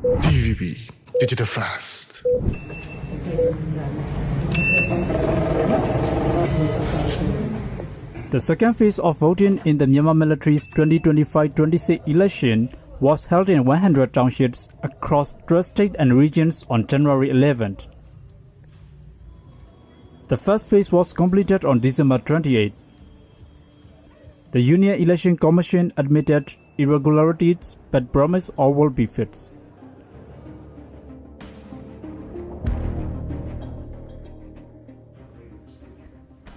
DVB, Digital Fast. The second phase of voting in the Myanmar military's 2025-26 election was held in 100 townships across 12 states and regions on January 11th. The first phase was completed on December 28. The Union Election Commission admitted irregularities but promised all will be fixed.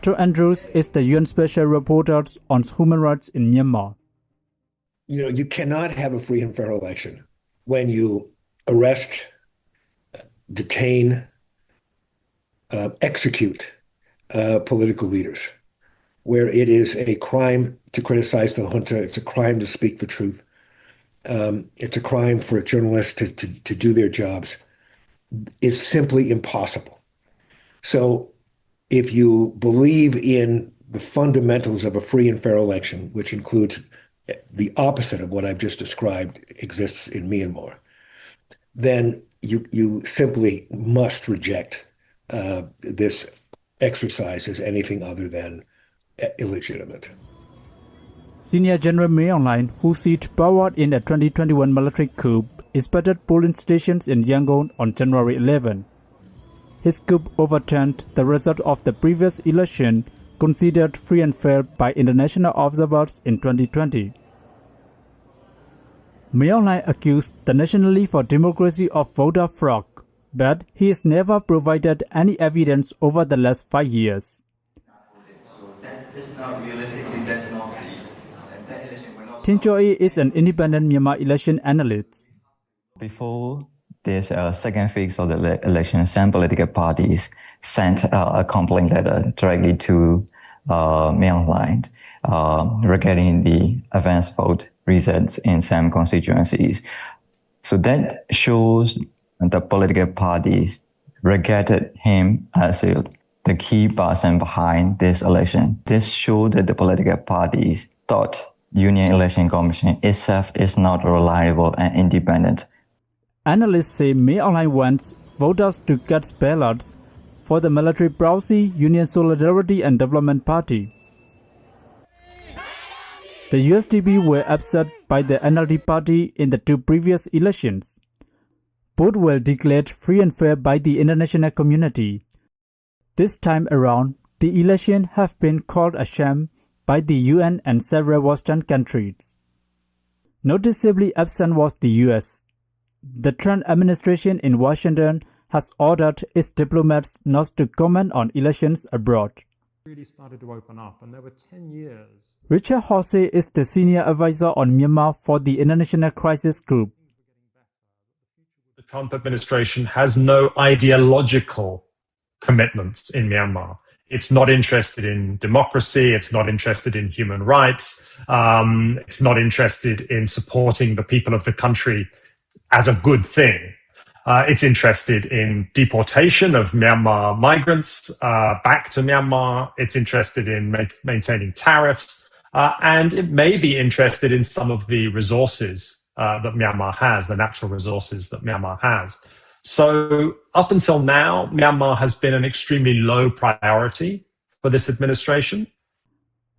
Joe Andrews is the UN Special Rapporteur on Human Rights in Myanmar. You cannot have a free and fair election when you arrest, detain, execute political leaders, where it is a crime to criticize the junta, it's a crime to speak the truth, it's a crime for journalists to do their jobs. It's simply impossible. So if you believe in the fundamentals of a free and fair election, which includes the opposite of what I've just described exists in Myanmar, then you simply must reject this exercise as anything other than illegitimate. Senior General Myanmar, who seized power in a 2021 military coup, inspected polling stations in Yangon on January 11. His coup overturned the result of the previous election, considered free and fair by international observers in 2020. Myanmar accused the National League for Democracy of voter fraud, but he has never provided any evidence over the last 5 years. Tin Choi is an independent Myanmar election analyst. Before this second phase of the election, some political parties sent a complaint letter directly to Myanmar regarding the advance vote results in some constituencies. So that shows the political parties regarded him as the key person behind this election. This showed that the political parties thought Union Election Commission itself is not reliable and independent. Analysts say Myanmar wants voters to cast ballots for the military proxy Union Solidarity and Development Party. The USDP were upset by the NLD party in the two previous elections. Both were declared free and fair by the international community. This time around, the elections have been called a sham by the UN and several Western countries. Noticeably absent was the US. The Trump administration in Washington has ordered its diplomats not to comment on elections abroad. Really started to open up, and there were 10 years. Richard Horsey is the senior advisor on Myanmar for the International Crisis Group. The Trump administration has no ideological commitments in Myanmar. It's not interested in democracy. It's not interested in human rights. It's not interested in supporting the people of the country as a good thing. It's interested in deportation of Myanmar migrants back to Myanmar. It's interested in maintaining tariffs. And it may be interested in some of the resources that Myanmar has, the natural resources that Myanmar has. So up until now, Myanmar has been an extremely low priority for this administration.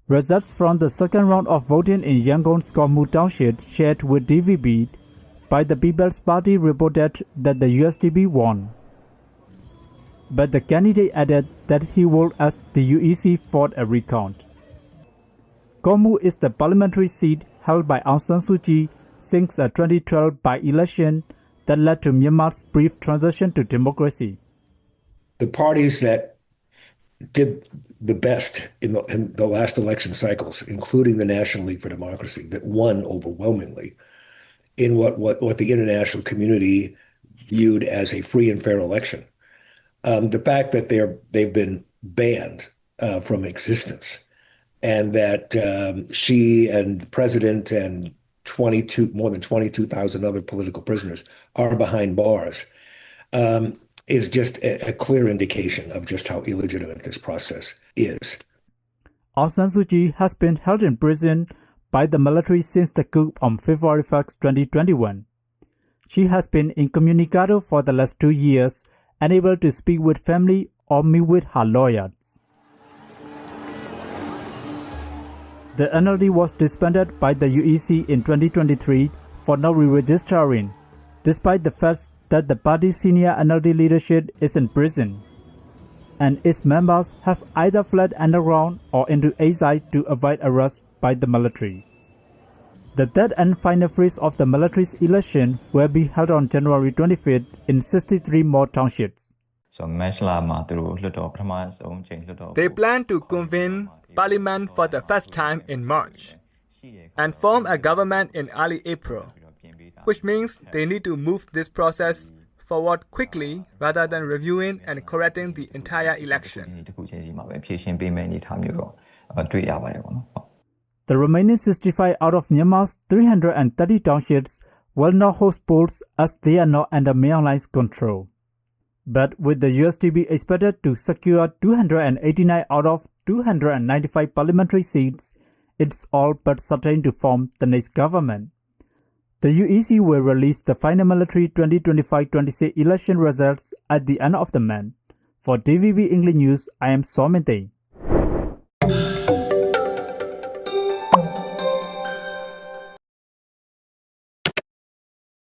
Results from the second round of voting in Yangon's Komu Township shared with DVB by the People's Party reported that the USDP won. But the candidate added that he will ask the UEC for a recount. Komu is the parliamentary seat held by Aung San Suu Kyi since a 2012 by-election that led to Myanmar's brief transition to democracy. The parties that did the best in the last election cycles, including the National League for Democracy, that won overwhelmingly in what the international community viewed as a free and fair election. The fact that they've been banned from existence, and that she and the president and more than 22,000 other political prisoners are behind bars, is just a clear indication of just how illegitimate this process is. Aung San Suu Kyi has been held in prison by the military since the coup on February 1, 2021. she has been incommunicado for the last 2 years, unable to speak with family or meet with her lawyers. The NLD was disbanded by the UEC in 2023 for not re-registering, despite the fact that the party's senior NLD leadership is in prison, and its members have either fled underground or into exile to avoid arrest by the military. The third and final phase of the military's election will be held on January 25th in 63 more townships. They plan to convene parliament for the first time in March and form a government in early April, which means they need to move this process forward quickly rather than reviewing and correcting the entire election. The remaining 65 out of Myanmar's 330 townships will not host polls as they are not under Myanmar's control. But with the USDP expected to secure 289 out of 295 parliamentary seats, it's all but certain to form the next government. The UEC will release the final military 2025-26 election results at the end of the month. For TVB English News, I am Sominthe.